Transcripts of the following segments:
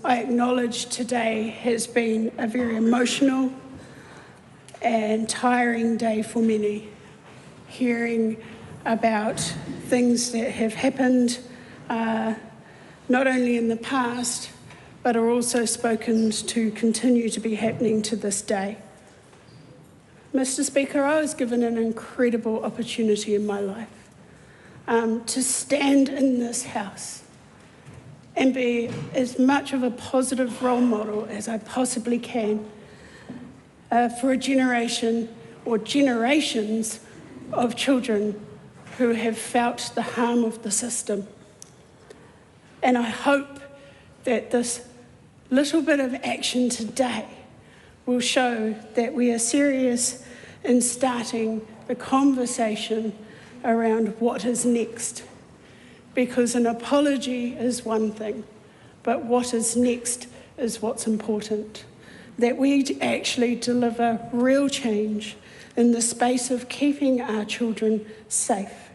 I acknowledge today has been a very emotional and tiring day for many, hearing about things that have happened not only in the past, but are also spoken to continue to be happening to this day. Mr. Speaker, I was given an incredible opportunity in my life to stand in this House and be as much of a positive role model as I possibly can for a generation or generations of children who have felt the harm of the system. And I hope that this little bit of action today will show that we are serious in starting the conversation around what is next. Because an apology is one thing, but what is next is what's important. That we actually deliver real change in the space of keeping our children safe.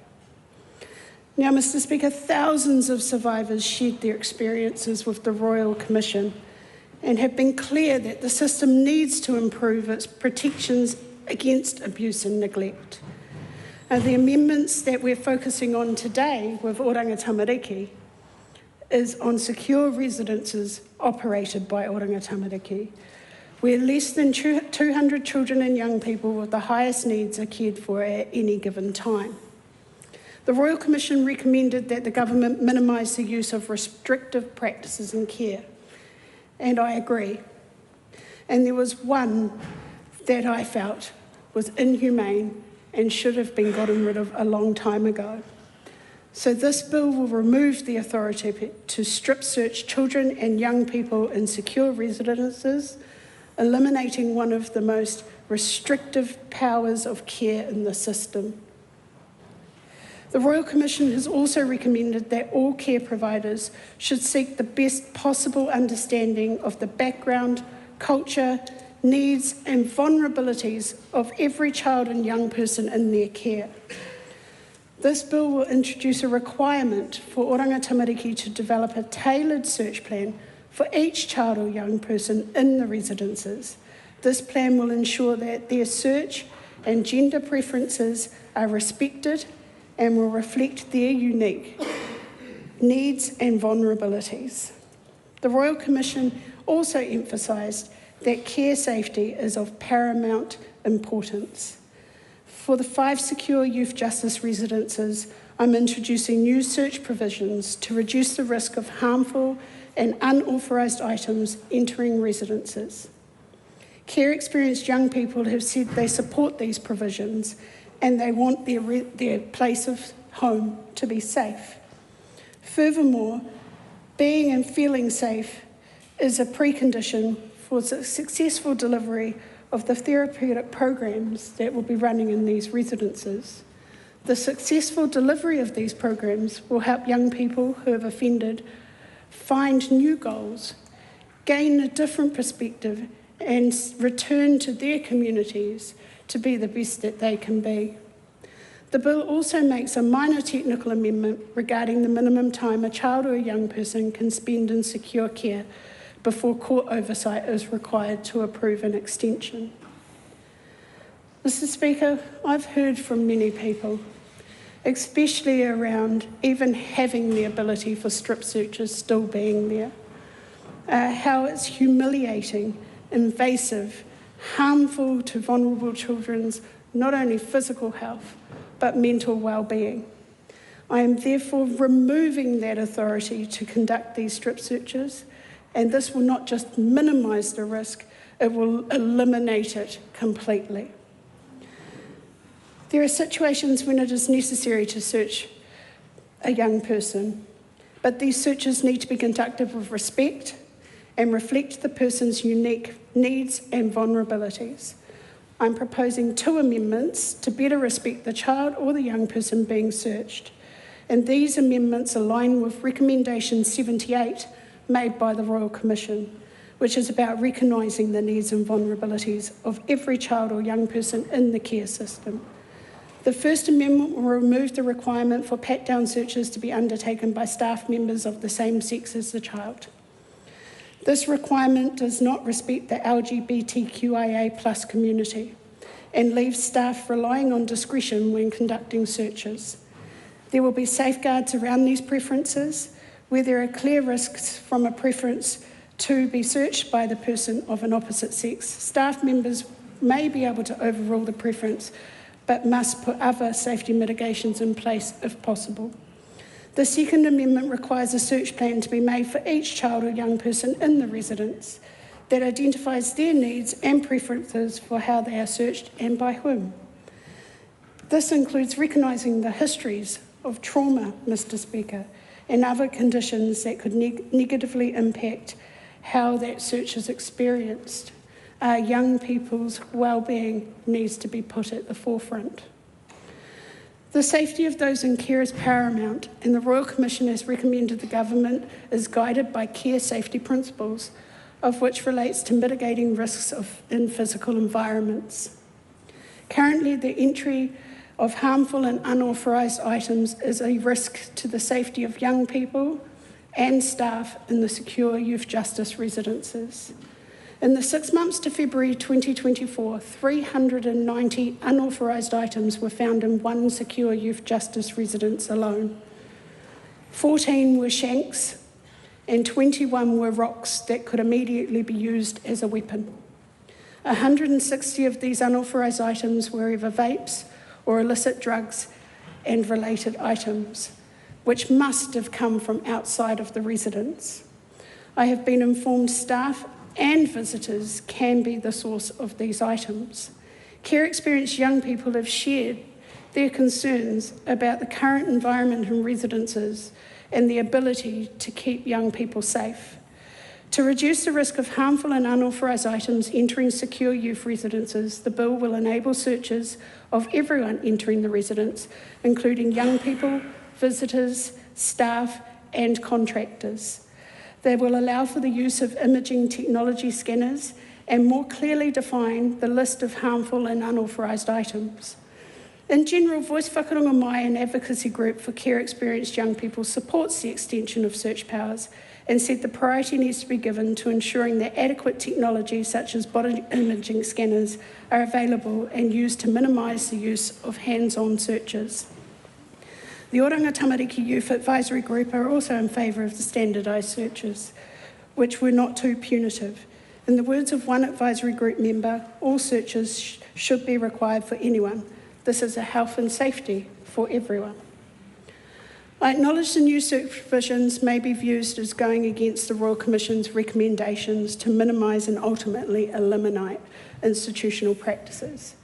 Now, Mr. Speaker, thousands of survivors shared their experiences with the Royal Commission and have been clear that the system needs to improve its protections against abuse and neglect. The amendments that we're focusing on today with Oranga Tamariki is on secure residences operated by Oranga Tamariki, where less than 200 children and young people with the highest needs are cared for at any given time. The Royal Commission recommended that the government minimise the use of restrictive practices in care, and I agree. And there was one that I felt was inhumane and should have been gotten rid of a long time ago. So this bill will remove the authority to strip search children and young people in secure residences, eliminating one of the most restrictive powers of care in the system. The Royal Commission has also recommended that all care providers should seek the best possible understanding of the background, culture, needs and vulnerabilities of every child and young person in their care. This bill will introduce a requirement for Oranga Tamariki to develop a tailored search plan for each child or young person in the residences. This plan will ensure that their search and gender preferences are respected and will reflect their unique needs and vulnerabilities. The Royal Commission also emphasised that care safety is of paramount importance. For the 5 secure youth justice residences, I'm introducing new search provisions to reduce the risk of harmful and unauthorised items entering residences. Care experienced young people have said they support these provisions and they want their place of home to be safe. Furthermore, being and feeling safe is a precondition for the successful delivery of the therapeutic programs that will be running in these residences. The successful delivery of these programs will help young people who have offended find new goals, gain a different perspective, and return to their communities to be the best that they can be. The bill also makes a minor technical amendment regarding the minimum time a child or a young person can spend in secure care before court oversight is required to approve an extension. Mr. Speaker, I've heard from many people, especially around even having the ability for strip searches still being there, how it's humiliating, invasive, harmful to vulnerable children's not only physical health, but mental well-being. I am therefore removing that authority to conduct these strip searches, and this will not just minimise the risk, it will eliminate it completely. There are situations when it is necessary to search a young person, but these searches need to be conducted with respect and reflect the person's unique needs and vulnerabilities. I'm proposing 2 amendments to better respect the child or the young person being searched, and these amendments align with Recommendation 78 made by the Royal Commission, which is about recognising the needs and vulnerabilities of every child or young person in the care system. The first amendment will remove the requirement for pat-down searches to be undertaken by staff members of the same sex as the child. This requirement does not respect the LGBTQIA+ community and leaves staff relying on discretion when conducting searches. There will be safeguards around these preferences where there are clear risks from a preference to be searched by the person of an opposite sex. Staff members may be able to overrule the preference, but must put other safety mitigations in place if possible. The Second Amendment requires a search plan to be made for each child or young person in the residence that identifies their needs and preferences for how they are searched and by whom. This includes recognising the histories of trauma, Mr. Speaker, and other conditions that could negatively impact how that search is experienced. Young people's well-being needs to be put at the forefront. The safety of those in care is paramount, and the Royal Commission has recommended the government is guided by care safety principles, of which relates to mitigating risks in physical environments. Currently, the entry of harmful and unauthorised items is a risk to the safety of young people and staff in the secure youth justice residences. In the 6 months to February 2024, 390 unauthorised items were found in one secure youth justice residence alone. 14 were shanks and 21 were rocks that could immediately be used as a weapon. 160 of these unauthorised items were either vapes or illicit drugs and related items, which must have come from outside of the residence. I have been informed staff and visitors can be the source of these items. Care experienced young people have shared their concerns about the current environment in residences and the ability to keep young people safe. To reduce the risk of harmful and unauthorised items entering secure youth residences, the bill will enable searches of everyone entering the residence, including young people, visitors, staff, and contractors. They will allow for the use of imaging technology scanners and more clearly define the list of harmful and unauthorised items. In general, Voice Whakaronga Mai, an advocacy group for care experienced young people, supports the extension of search powers and said the priority needs to be given to ensuring that adequate technology such as body imaging scanners are available and used to minimise the use of hands-on searches. The Oranga Tamariki Youth Advisory Group are also in favour of the standardised searches, which were not too punitive. In the words of one advisory group member, all searches should be required for anyone. This is a health and safety for everyone. I acknowledge the new search provisions may be viewed as going against the Royal Commission's recommendations to minimise and ultimately eliminate institutional practices.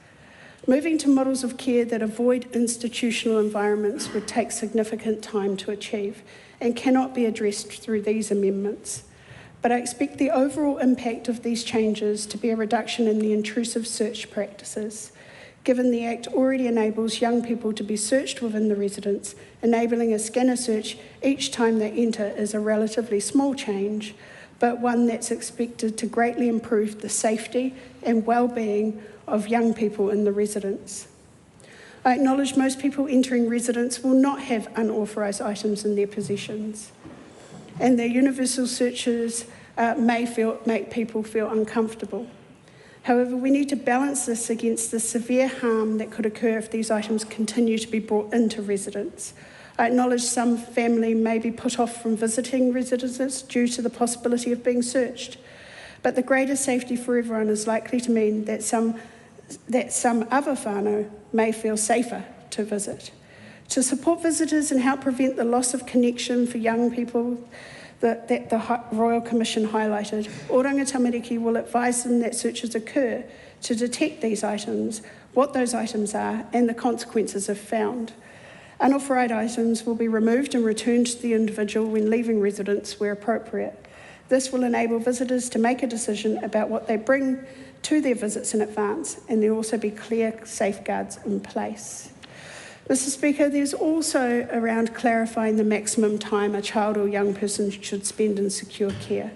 Moving to models of care that avoid institutional environments would take significant time to achieve and cannot be addressed through these amendments. But I expect the overall impact of these changes to be a reduction in the intrusive search practices, given the Act already enables young people to be searched within the residence. Enabling a scanner search each time they enter is a relatively small change, but one that's expected to greatly improve the safety and well-being of young people in the residence. I acknowledge most people entering residence will not have unauthorised items in their possessions, and their universal searches make people feel uncomfortable. However, we need to balance this against the severe harm that could occur if these items continue to be brought into residence. I acknowledge some family may be put off from visiting residences due to the possibility of being searched, but the greater safety for everyone is likely to mean that some other whānau may feel safer to visit. To support visitors and help prevent the loss of connection for young people that the Royal Commission highlighted, Oranga Tamariki will advise them that searches occur to detect these items, what those items are, and the consequences if found. Unauthorised items will be removed and returned to the individual when leaving residence where appropriate. This will enable visitors to make a decision about what they bring to their visits in advance, and there will also be clear safeguards in place. Mr. Speaker, there's also around clarifying the maximum time a child or young person should spend in secure care.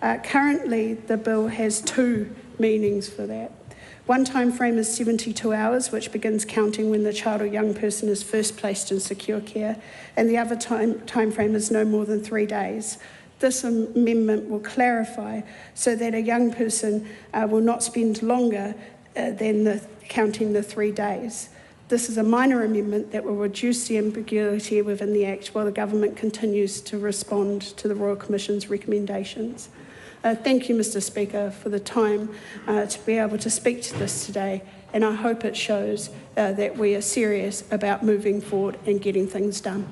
Currently, the bill has two meanings for that. One time frame is 72 hours, which begins counting when the child or young person is first placed in secure care, and the other time frame is no more than 3 days. This amendment will clarify so that a young person will not spend longer than counting the 3 days. This is a minor amendment that will reduce the ambiguity within the Act while the government continues to respond to the Royal Commission's recommendations. Thank you, Mr Speaker, for the time to be able to speak to this today, and I hope it shows that we are serious about moving forward and getting things done.